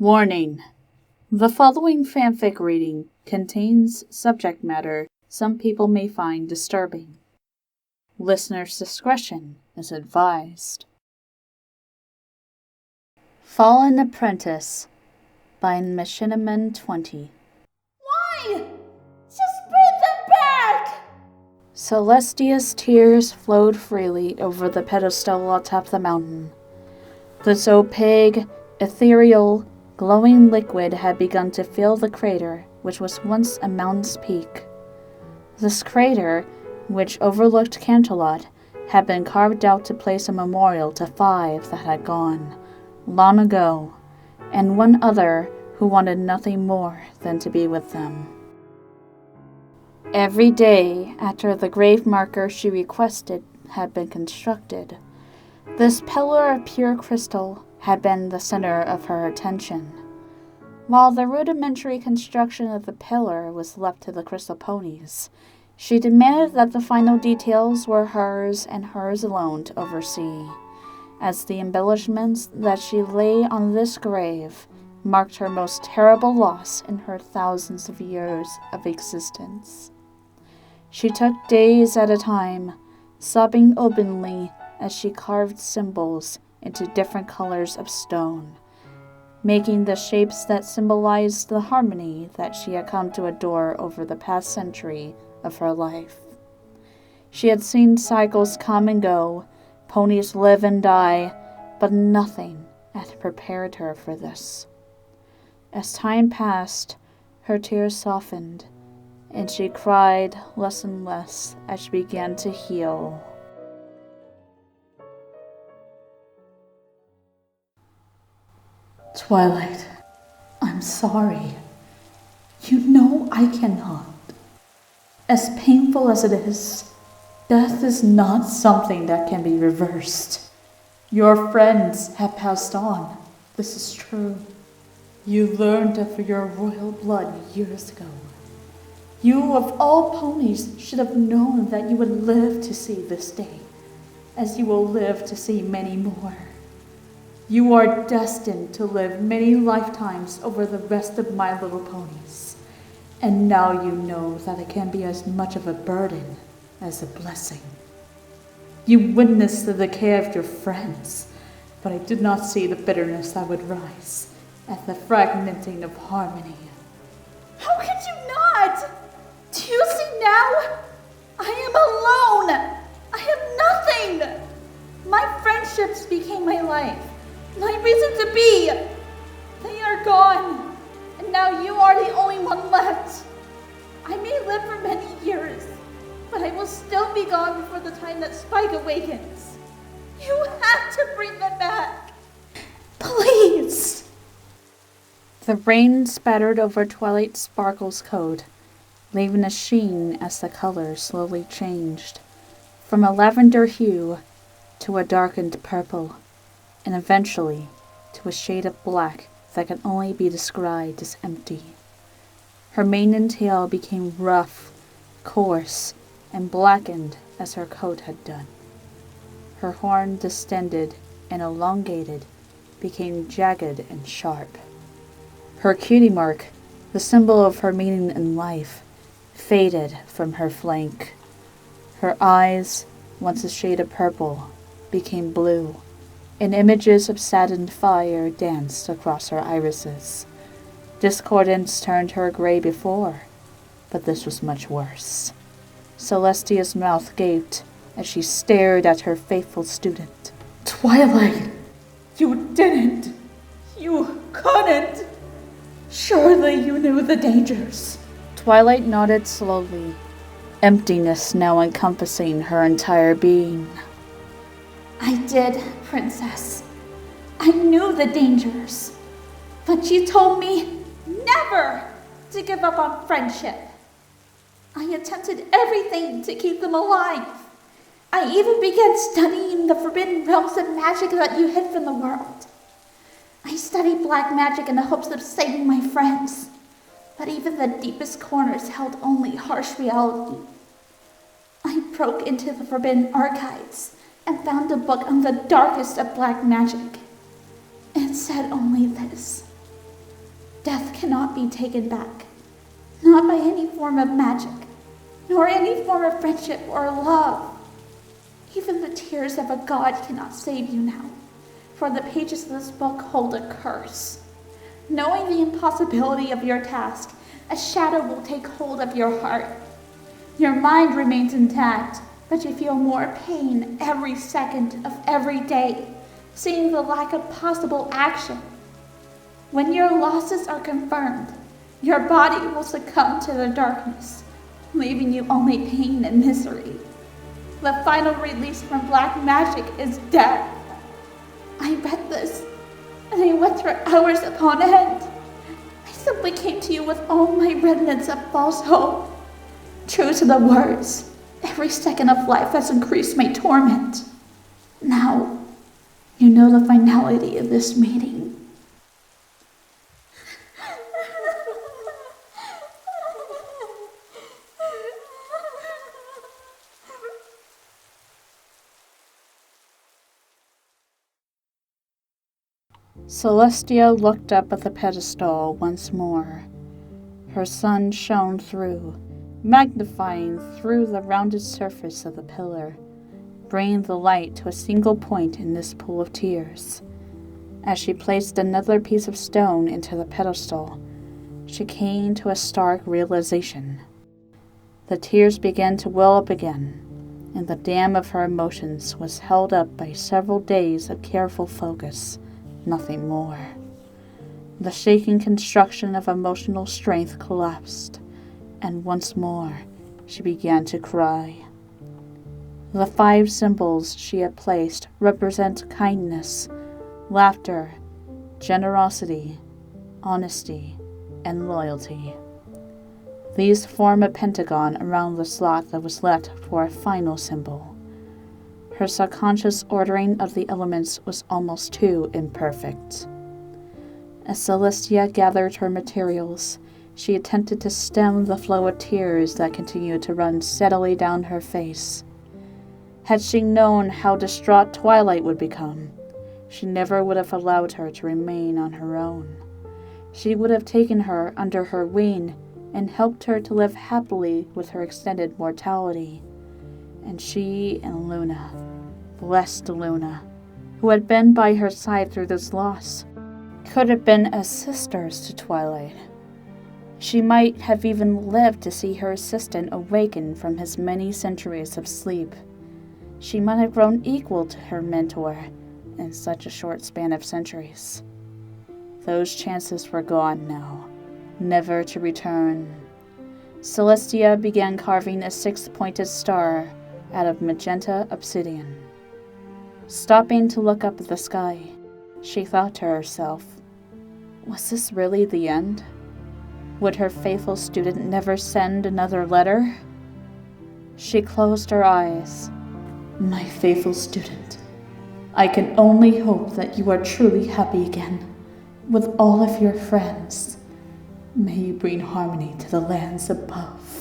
Warning. The following fanfic reading contains subject matter some people may find disturbing. Listener's discretion is advised. Fallen Apprentice by Machinaman20. Why? Just bring them back! Celestia's tears flowed freely over the pedestal atop the mountain. This opaque, ethereal, glowing liquid had begun to fill the crater, which was once a mountain's peak. This crater, which overlooked Canterlot, had been carved out to place a memorial to 5 that had gone, long ago, and one other who wanted nothing more than to be with them. Every day after the grave marker she requested had been constructed, this pillar of pure crystal had been the center of her attention. While the rudimentary construction of the pillar was left to the crystal ponies, she demanded that the final details were hers and hers alone to oversee, as the embellishments that she laid on this grave marked her most terrible loss in her thousands of years of existence. She took days at a time, sobbing openly as she carved symbols into different colors of stone, making the shapes that symbolized the harmony that she had come to adore over the past century of her life. She had seen cycles come and go, ponies live and die, but nothing had prepared her for this. As time passed, her tears softened, and she cried less and less as she began to heal. Twilight, I'm sorry. You know I cannot. As painful as it is, death is not something that can be reversed. Your friends have passed on. This is true. You learned of your royal blood years ago. You, of all ponies, should have known that you would live to see this day, as you will live to see many more. You are destined to live many lifetimes over the rest of My Little Ponies, and now you know that it can be as much of a burden as a blessing. You witnessed the decay of your friends, but I did not see the bitterness that would rise at the fragmenting of harmony. How could you not? Do you see now? I am alone. I have nothing. My friendships became my life, my reason to be. They are gone, and now you are the only one left. I may live for many years, but I will still be gone before the time that Spike awakens. You have to bring them back. Please. The rain spattered over Twilight Sparkle's coat, leaving a sheen as the color slowly changed, from a lavender hue to a darkened purple, and eventually to a shade of black that can only be described as empty. Her mane and tail became rough, coarse, and blackened as her coat had done. Her horn distended and elongated, became jagged and sharp. Her cutie mark, the symbol of her meaning in life, faded from her flank. Her eyes, once a shade of purple, became blue, and images of saddened fire danced across her irises. Discordance turned her gray before, but this was much worse. Celestia's mouth gaped as she stared at her faithful student. Twilight, you didn't. You couldn't. Surely you knew the dangers. Twilight nodded slowly, emptiness now encompassing her entire being. I did, Princess. I knew the dangers, but you told me never to give up on friendship. I attempted everything to keep them alive. I even began studying the forbidden realms of magic that you hid from the world. I studied black magic in the hopes of saving my friends, but even the deepest corners held only harsh reality. I broke into the forbidden archives and found a book on the darkest of black magic. It said only this: Death cannot be taken back, not by any form of magic, nor any form of friendship or love. Even the tears of a god cannot save you now, for the pages of this book hold a curse. Knowing the impossibility of your task, a shadow will take hold of your heart. Your mind remains intact, but you feel more pain every second of every day, seeing the lack of possible action. When your losses are confirmed, your body will succumb to the darkness, leaving you only pain and misery. The final release from black magic is death. I read this, and I went through hours upon end. I simply came to you with all my remnants of false hope. True to the words, every second of life has increased my torment. Now, you know the finality of this meeting. Celestia looked up at the pedestal once more. Her sun shone through, magnifying through the rounded surface of the pillar, bringing the light to a single point in this pool of tears. As she placed another piece of stone into the pedestal, she came to a stark realization. The tears began to well up again, and the dam of her emotions was held up by several days of careful focus, nothing more. The shaking construction of emotional strength collapsed, and once more she began to cry. The 5 symbols she had placed represent kindness, laughter, generosity, honesty, and loyalty. These form a pentagon around the slot that was left for a final symbol. Her subconscious ordering of the elements was almost too imperfect. As Celestia gathered her materials, she attempted to stem the flow of tears that continued to run steadily down her face. Had she known how distraught Twilight would become, she never would have allowed her to remain on her own. She would have taken her under her wing and helped her to live happily with her extended mortality. And she and Luna, blessed Luna, who had been by her side through this loss, could have been as sisters to Twilight. She might have even lived to see her assistant awaken from his many centuries of sleep. She might have grown equal to her mentor in such a short span of centuries. Those chances were gone now, never to return. Celestia began carving a 6-pointed star out of magenta obsidian. Stopping to look up at the sky, she thought to herself, was this really the end? Would her faithful student never send another letter? She closed her eyes. My faithful student, I can only hope that you are truly happy again, with all of your friends. May you bring harmony to the lands above.